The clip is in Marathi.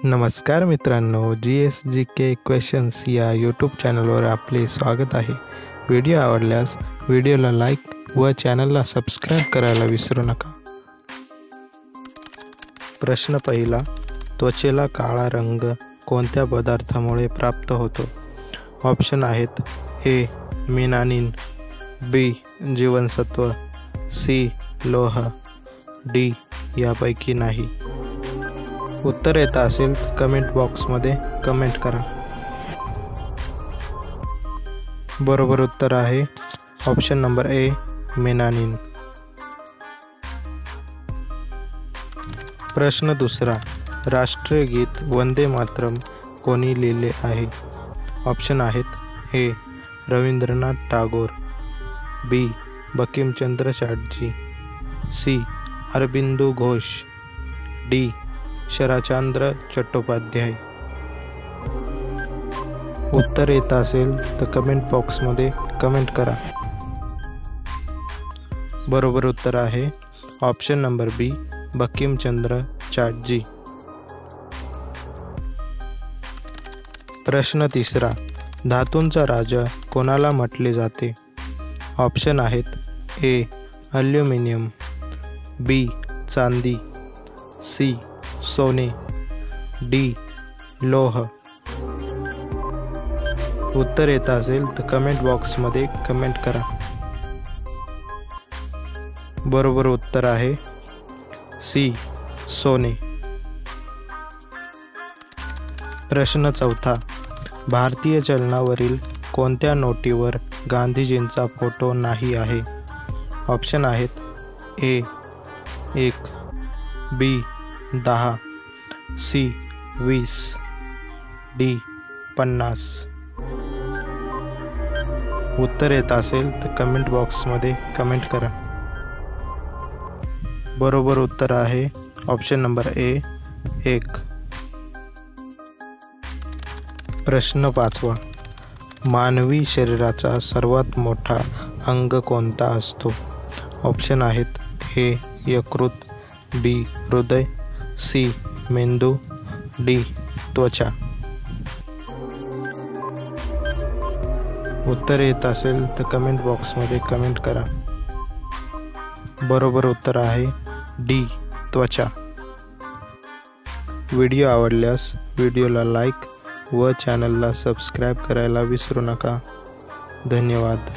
नमस्कार मित्रांनो, GSGK क्वेश्चन्स या यूट्यूब चॅनलवर आपले स्वागत आहे। व्हिडिओ आवडल्यास व्हिडिओला लाईक व चॅनलला सबस्क्राइब करायला विसरू नका। प्रश्न पहिला, त्वचेला काळा रंग कोणत्या पदार्थामुळे प्राप्त होतो? ऑप्शन आहेत ए मेलानिन, बी जीवनसत्व, सी लोह, डी यापैकी नाही। उत्तर येत असेल तर कमेंट बॉक्समध्ये कमेंट करा। बरोबर उत्तर आहे ऑप्शन नंबर ए मेलानिन। प्रश्न दुसरा, राष्ट्रीय गीत वंदे मातरम कोणी लिहिले आहे? ऑप्शन आहेत ए रवींद्रनाथ टागोर, बी बंकिमचंद्र चटर्जी, सी अरबिंदो घोष, डी शरतचंद्र चट्टोपाध्याय। उत्तर येत असेल तर कमेंट बॉक्समध्ये कमेंट करा। बरोबर उत्तर आहे ऑप्शन नंबर बी बंकिमचंद्र चटर्जी। प्रश्न तिसरा, धातूंचा राजा कोणाला म्हटले जाते? ऑप्शन आहेत ए ॲल्युमिनियम, बी चांदी, सी सोने, डी लोह। उत्तर येत असेल तर कमेंट बॉक्समध्ये कमेंट करा। बरोबर उत्तर आहे सी सोने। प्रश्न चौथा, भारतीय चलनावरील कोणत्या नोटीवर गांधीजींचा फोटो नाही आहे? ऑप्शन आहेत ए 1, बी 10, सी 20, डी 50। उत्तर येत असेल तर कमेंट बॉक्समध्ये कमेंट करा। बरोबर उत्तर आहे ऑप्शन नंबर ए 1। प्रश्न पाचवा, मानवी शरीराचा सर्वात मोठा अंग कोणता असतो? ऑप्शन आहेत ए यकृत, बी हृदय, सी मेंदू, डी त्वचा। उत्तर येत असेल तर कमेंट बॉक्समध्ये कमेंट करा। बरोबर उत्तर आहे डी त्वचा। व्हिडिओ आवडल्यास व्हिडिओला लाईक व चॅनलला सबस्क्राइब करायला विसरू नका। धन्यवाद।